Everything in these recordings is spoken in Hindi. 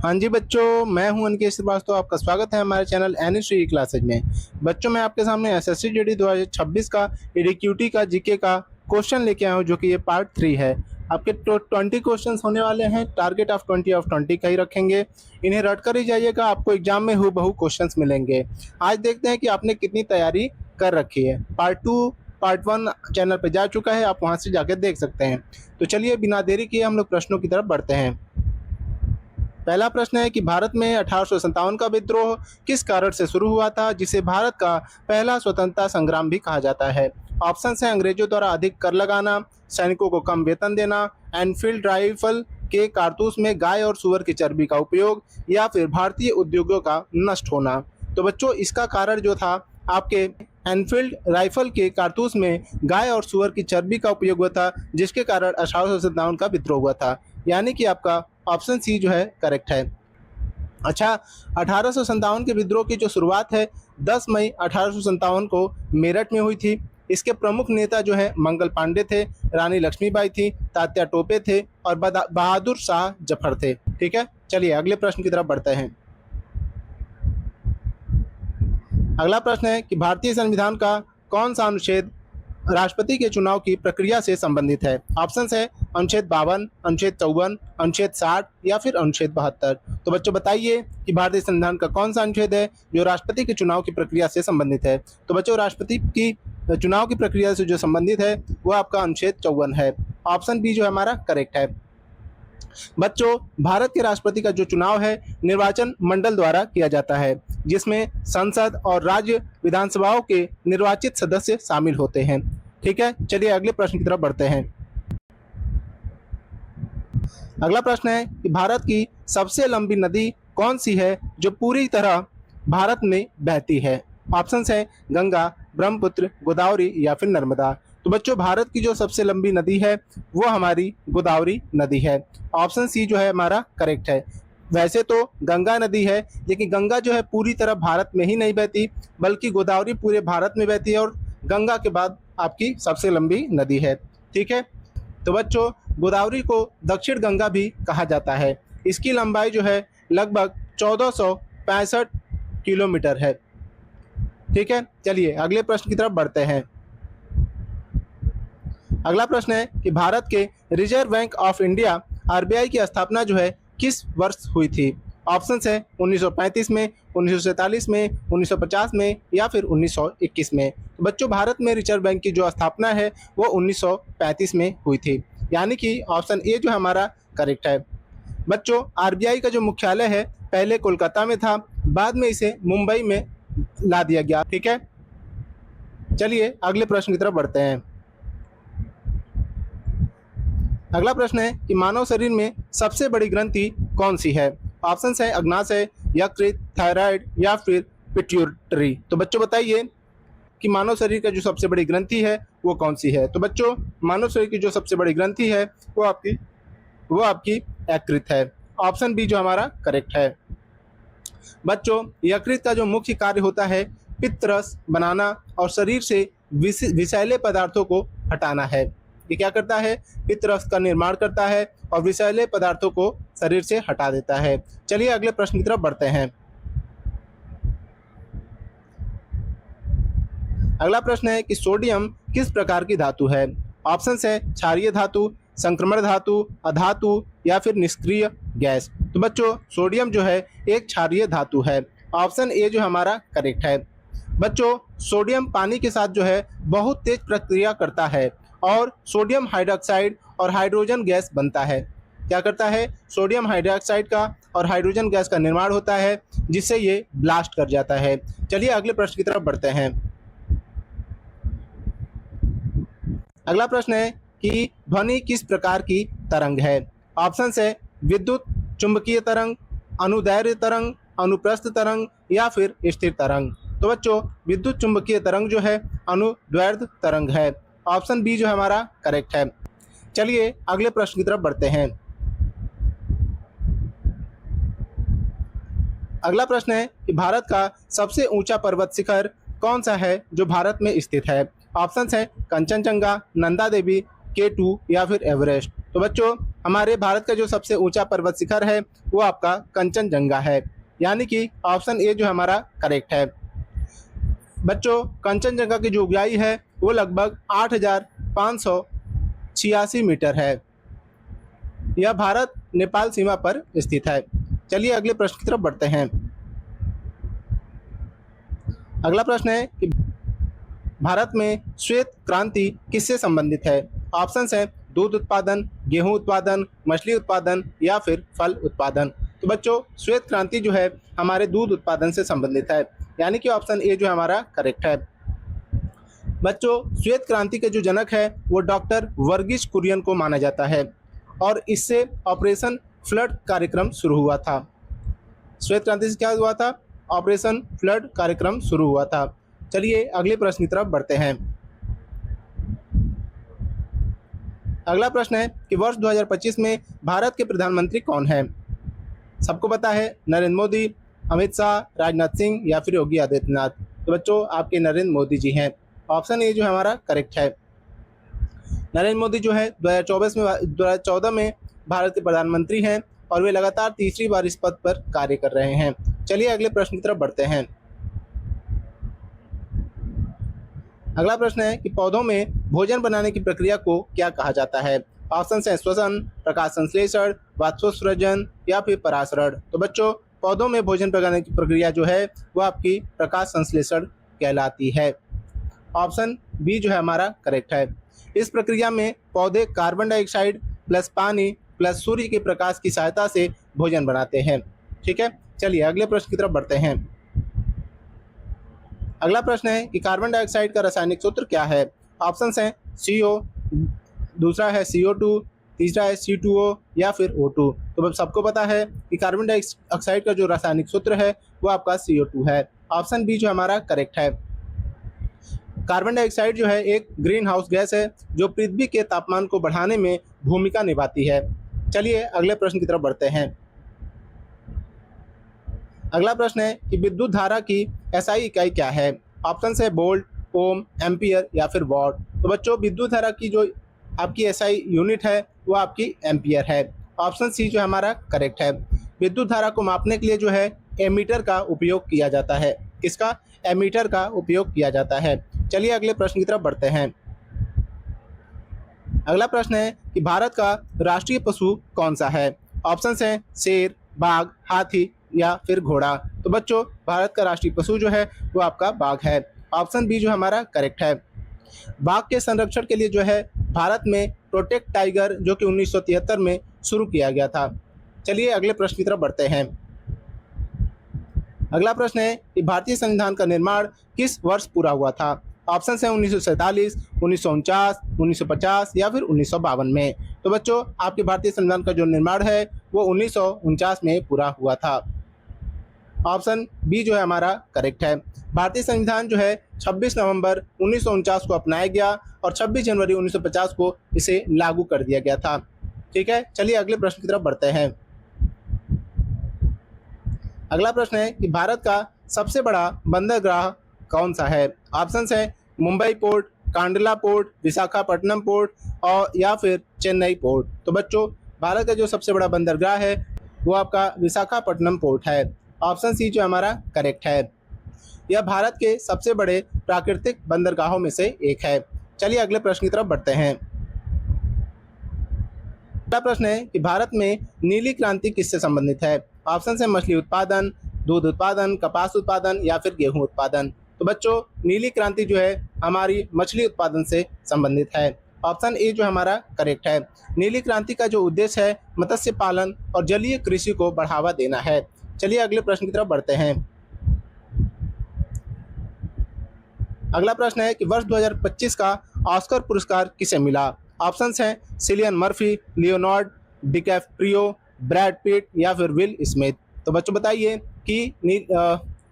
हाँ जी बच्चों, मैं हूं अनिकेत श्रीवास्तव। आपका स्वागत है हमारे चैनल एनएसटी क्लासेज में। बच्चों, मैं आपके सामने एसएससी जीडी 2026 का एडीक्यूटी का जीके का क्वेश्चन लेके आया हूं, जो कि ये पार्ट 3 है। आपके 20 क्वेश्चन होने वाले हैं। टारगेट ऑफ 20 का ही रखेंगे। इन्हें रट कर ही जाइएगा, आपको एग्जाम में हूबहू क्वेश्चन मिलेंगे। आज देखते हैं कि आपने कितनी तैयारी कर रखी है। पार्ट 1 चैनल पर जा चुका है, आप वहाँ से जाकर देख सकते हैं। तो चलिए बिना देरी किए हम लोग प्रश्नों की तरफ बढ़ते हैं। पहला प्रश्न है कि भारत में 1857 का विद्रोह किस कारण से शुरू हुआ था, जिसे भारत का पहला स्वतंत्रता संग्राम भी कहा जाता है। ऑप्शन है अंग्रेजों द्वारा अधिक कर लगाना, सैनिकों को कम वेतन देना, एनफील्ड राइफल के कारतूस में गाय और सुअर की चर्बी का उपयोग, या फिर भारतीय उद्योगों का नष्ट होना। तो बच्चों, इसका कारण जो था आपके एनफील्ड राइफल के कारतूस में गाय और सुअर की चर्बी का उपयोग हुआ था, जिसके कारण 1857 का विद्रोह हुआ था। यानी कि आपका ऑप्शन सी जो है करेक्ट है। अच्छा, 1857 के विद्रोह की जो शुरुआत है 10 मई 1857 को मेरठ में हुई थी। इसके प्रमुख नेता जो है मंगल पांडे थे, रानी लक्ष्मीबाई थी, तात्या टोपे थे और बहादुर शाह जफर थे। ठीक है, चलिए अगले प्रश्न की तरफ बढ़ते हैं। अगला प्रश्न है कि भारतीय संविधान का कौन सा अनुच्छेद राष्ट्रपति के चुनाव की प्रक्रिया से संबंधित है। ऑप्शन है अनुच्छेद 52, अनुच्छेद 54, अनुच्छेद 60 या फिर अनुच्छेद 72। तो बच्चों बताइए कि भारतीय संविधान का कौन सा अनुच्छेद है जो राष्ट्रपति के चुनाव की प्रक्रिया से संबंधित है। तो बच्चों, राष्ट्रपति की चुनाव की प्रक्रिया से जो संबंधित है वो आपका अनुच्छेद 54 है। ऑप्शन बी जो है हमारा करेक्ट है। बच्चों, भारत के राष्ट्रपति का जो चुनाव है निर्वाचन मंडल द्वारा किया जाता है, जिसमें संसद और राज्य विधानसभाओं के निर्वाचित सदस्य शामिल होते हैं। ठीक है, चलिए अगले प्रश्न की तरफ बढ़ते हैं। अगला प्रश्न है कि भारत की सबसे लंबी नदी कौन सी है जो पूरी तरह भारत में बहती है। ऑप्शन है गंगा, ब्रह्मपुत्र, गोदावरी या फिर नर्मदा। तो बच्चों, भारत की जो सबसे लंबी नदी है वो हमारी गोदावरी नदी है। ऑप्शन सी जो है हमारा करेक्ट है। वैसे तो गंगा नदी है, लेकिन गंगा जो है पूरी तरह भारत में ही नहीं बहती, बल्कि गोदावरी पूरे भारत में बहती है और गंगा के बाद आपकी सबसे लंबी नदी है। ठीक है, तो बच्चों, गोदावरी को दक्षिण गंगा भी कहा जाता है। इसकी लंबाई जो है लगभग 1465 किलोमीटर है। ठीक है, चलिए अगले प्रश्न की तरफ बढ़ते हैं। अगला प्रश्न है कि भारत के reserve bank of India RBI की स्थापना जो है किस वर्ष हुई थी। ऑप्शन है 1935 में, 1947 में, 1950 में या फिर 1921 में। तो बच्चों, भारत में रिजर्व बैंक की जो स्थापना है वो 1935 में हुई थी। यानी कि ऑप्शन ए जो हमारा करेक्ट है। बच्चों, आरबीआई का जो मुख्यालय है पहले कोलकाता में था, बाद में इसे मुंबई में ला दिया गया। ठीक है, चलिए अगले प्रश्न की तरफ बढ़ते हैं। अगला प्रश्न है कि मानव शरीर में सबसे बड़ी ग्रंथि कौन सी है। ऑप्शन है अग्नाशय, यकृत, थायराइड या फिर पिट्यूटरी। तो बच्चों बताइए कि मानव शरीर का जो सबसे बड़ी ग्रंथि है वो कौन सी है। तो बच्चों, मानव शरीर की जो सबसे बड़ी ग्रंथि है वो आपकी यकृत है। ऑप्शन बी जो हमारा करेक्ट है। बच्चों, यकृत का जो मुख्य कार्य होता है पित्तरस बनाना और शरीर से विषैले पदार्थों को हटाना है। ये क्या करता है? पित्तरस का निर्माण करता है और विषैले पदार्थों को शरीर से हटा देता है। चलिए अगले प्रश्न की तरफ बढ़ते हैं। अगला प्रश्न है कि सोडियम किस प्रकार की धातु है। ऑप्शन है क्षारीय धातु, संक्रमण धातु, अधातु या फिर निष्क्रिय गैस। तो बच्चों, सोडियम जो है एक क्षारीय धातु है। ऑप्शन ए जो हमारा करेक्ट है। बच्चों, सोडियम पानी के साथ जो है बहुत तेज प्रक्रिया करता है और सोडियम हाइड्रोक्साइड और हाइड्रोजन गैस बनता है। क्या करता है? सोडियम हाइड्रोक्साइड का और हाइड्रोजन गैस का निर्माण होता है, जिससे ये ब्लास्ट कर जाता है। चलिए अगले प्रश्न की तरफ बढ़ते हैं। अगला प्रश्न है कि ध्वनि किस प्रकार की तरंग है। ऑप्शन है विद्युत चुंबकीय तरंग, अनुदैर्ध्य तरंग, अनुप्रस्थ तरंग या फिर स्थिर तरंग। तो बच्चों, विद्युत चुंबकीय तरंग जो है अनुदैर्ध्य तरंग है। ऑप्शन बी जो हमारा करेक्ट है। चलिए अगले प्रश्न की तरफ बढ़ते हैं। अगला प्रश्न है कि भारत का सबसे ऊंचा पर्वत शिखर कौन सा है जो भारत में स्थित है। ऑप्शन है कंचनजंगा, नंदा देवी, K2 या फिर एवरेस्ट। तो बच्चों, हमारे भारत का जो सबसे ऊंचा पर्वत शिखर है वो आपका कंचनजंगा है, यानी कि ऑप्शन ए जो हमारा करेक्ट है। बच्चों, कंचनजंगा की जो ऊंचाई है वो लगभग 8,586 मीटर है। यह भारत नेपाल सीमा पर स्थित है। चलिए अगले प्रश्न की तरफ बढ़ते हैं। अगला प्रश्न है कि भारत में श्वेत क्रांति किससे संबंधित है? ऑप्शंस हैं दूध उत्पादन, गेहूं उत्पादन, मछली उत्पादन या फिर फल उत्पादन। तो बच्चों, श्वेत क्रांति जो है हमारे दूध उत्पादन से संबंधित है, यानी कि ऑप्शन ए जो हमारा करेक्ट है। बच्चों, श्वेत क्रांति के जो जनक है वो डॉक्टर वर्गीस कुरियन को माना जाता है और इससे ऑपरेशन फ्लड कार्यक्रम शुरू हुआ था। श्वेत क्रांति से क्या हुआ था? ऑपरेशन फ्लड कार्यक्रम शुरू हुआ था। चलिए अगले प्रश्न की तरफ बढ़ते हैं। अगला प्रश्न है कि वर्ष 2025 में भारत के प्रधानमंत्री कौन है? सबको पता है नरेंद्र मोदी, अमित शाह, राजनाथ सिंह या फिर योगी आदित्यनाथ। तो बच्चों, आपके नरेंद्र मोदी जी हैं। ऑप्शन ए जो हमारा करेक्ट है। नरेंद्र मोदी जो है 2014 में भारत के प्रधानमंत्री हैं और वे लगातार तीसरी बार इस पद पर कार्य कर रहे हैं। चलिए अगले प्रश्न की तरफ बढ़ते हैं। अगला प्रश्न है कि पौधों में भोजन बनाने की प्रक्रिया को क्या कहा जाता है? ऑप्शन है श्वसन, प्रकाश संश्लेषण, वाष्पोत्सर्जन या फिर परासरण। तो बच्चों, पौधों में भोजन बनाने की प्रक्रिया जो है वो आपकी प्रकाश संश्लेषण कहलाती है। ऑप्शन बी जो है हमारा करेक्ट है। इस प्रक्रिया में पौधे कार्बन डाइऑक्साइड प्लस पानी प्लस सूर्य के प्रकाश की सहायता से भोजन बनाते हैं। ठीक है, चलिए अगले प्रश्न की तरफ बढ़ते हैं। अगला प्रश्न है कि कार्बन डाइऑक्साइड का रासायनिक सूत्र क्या है? ऑप्शंस हैं CO, दूसरा है CO2, तीसरा है C2O या फिर O2। तो सबको पता है कि कार्बन डाइऑक्साइड का जो रासायनिक सूत्र है वो आपका CO2 है। ऑप्शन बी जो हमारा करेक्ट है। कार्बन डाइऑक्साइड जो है एक ग्रीन हाउस गैस है जो पृथ्वी के तापमान को बढ़ाने में भूमिका निभाती है। चलिए अगले प्रश्न की तरफ बढ़ते हैं। अगला प्रश्न है कि विद्युत धारा की SI इकाई क्या है? ऑप्शन है वोल्ट, ओम, एम्पियर या फिर वॉट। तो बच्चों, विद्युत धारा की जो आपकी SI यूनिट है वो आपकी एम्पियर है। ऑप्शन सी जो हमारा करेक्ट है। विद्युत धारा को मापने के लिए जो है एमीटर का उपयोग किया जाता है। किसका? एमीटर का उपयोग किया जाता है। चलिए अगले प्रश्न की तरफ बढ़ते हैं। अगला प्रश्न है कि भारत का राष्ट्रीय पशु कौन सा है? ऑप्शंस हैं शेर, बाघ, हाथी या फिर घोड़ा। तो बच्चों, भारत का राष्ट्रीय पशु जो है वो आपका बाघ है। ऑप्शन बी जो हमारा करेक्ट है। बाघ के संरक्षण के लिए जो है भारत में प्रोटेक्ट टाइगर जो कि 1973 में शुरू किया गया था। चलिए अगले प्रश्न की तरफ बढ़ते हैं। अगला प्रश्न है कि भारतीय संविधान का निर्माण किस वर्ष पूरा हुआ था? ऑप्शन है 1947, 1949, 1950 या फिर 1952 में। तो बच्चों, आपके भारतीय संविधान का जो निर्माण है वो 1949 में पूरा हुआ था। ऑप्शन बी जो है हमारा करेक्ट है। भारतीय संविधान जो है 26 नवंबर 1949 को अपनाया गया और 26 जनवरी 1950 को इसे लागू कर दिया गया था। ठीक है, चलिए अगले प्रश्न की तरफ बढ़ते हैं। अगला प्रश्न है कि भारत का सबसे बड़ा बंदरगाह कौन सा है? ऑप्शंस है Mumbai port, Kandla port, Visakhapatnam port और या फिर चेन्नई पोर्ट। तो बच्चों, भारत का जो सबसे बड़ा बंदरगाह है वो आपका विशाखापट्टनम पोर्ट है। ऑप्शन सी जो हमारा करेक्ट है। यह भारत के सबसे बड़े प्राकृतिक बंदरगाहों में से एक है। चलिए अगले प्रश्न की तरफ बढ़ते हैं। अगला प्रश्न है कि भारत में नीली क्रांति किससे संबंधित है? ऑप्शन है मछली उत्पादन, दूध उत्पादन, कपास उत्पादन या फिर गेहूं उत्पादन। तो बच्चों, नीली क्रांति जो है हमारी मछली उत्पादन से संबंधित है। ऑप्शन ए जो हमारा करेक्ट है। नीली क्रांति का जो उद्देश्य है मत्स्य पालन और जलीय कृषि को बढ़ावा देना है। चलिए अगले प्रश्न की तरफ बढ़ते हैं। अगला प्रश्न है कि वर्ष 2025 का ऑस्कर पुरस्कार किसे मिला? ऑप्शंस हैं Cillian Murphy, Leonardo DiCaprio, Brad Pitt या फिर विल स्मिथ। तो बच्चों बताइए कि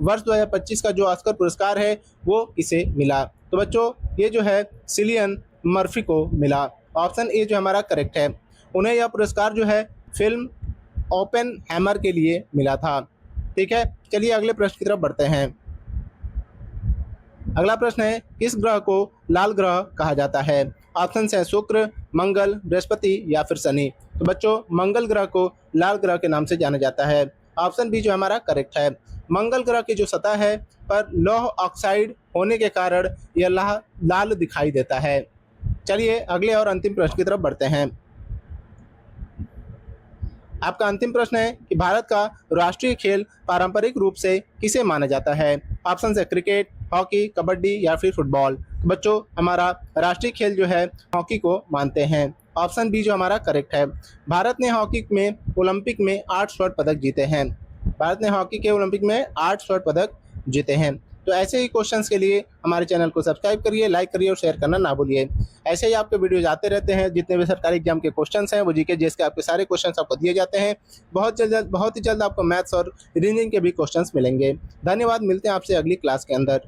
वर्ष 2025 का जो ऑस्कर पुरस्कार है वो किसे मिला? तो बच्चों, ये जो है सिलियन मर्फी को मिला। ऑप्शन ए जो हमारा करेक्ट है। उन्हें यह पुरस्कार जो है फिल्म ओपेनहाइमर के लिए मिला था। ठीक है, चलिए अगले प्रश्न की तरफ बढ़ते हैं। अगला प्रश्न है किस ग्रह को लाल ग्रह कहा जाता है? ऑप्शन है शुक्र, मंगल, बृहस्पति या फिर शनि। तो बच्चों मंगल ग्रह को लाल ग्रह के नाम से जाना जाता है। ऑप्शन बी जो हमारा करेक्ट है। मंगल ग्रह की जो सतह है पर लौह ऑक्साइड होने के कारण यह लाल दिखाई देता है। चलिए अगले और अंतिम प्रश्न की तरफ बढ़ते हैं। आपका अंतिम प्रश्न है कि भारत का राष्ट्रीय खेल पारंपरिक रूप से किसे माना जाता है। ऑप्शन है क्रिकेट, हॉकी, कबड्डी या फिर फुटबॉल। तो बच्चों हमारा राष्ट्रीय खेल जो है हॉकी को मानते हैं। ऑप्शन बी जो हमारा करेक्ट है। भारत ने हॉकी में ओलंपिक में 8 स्वर्ण पदक जीते हैं। भारत ने हॉकी के ओलंपिक में 8 स्वर्ण पदक जीते हैं। तो ऐसे ही क्वेश्चंस के लिए हमारे चैनल को सब्सक्राइब करिए, लाइक करिए और शेयर करना ना भूलिए। ऐसे ही आपके वीडियोज आते रहते हैं। जितने भी सरकारी एग्जाम के क्वेश्चंस हैं वो जीके जीएस के आपके सारे क्वेश्चंस आपको दिए जाते हैं। बहुत ही जल्द आपको मैथ्स और रीजनिंग के भी क्वेश्चंस मिलेंगे। धन्यवाद, मिलते हैं आपसे अगली क्लास के अंदर।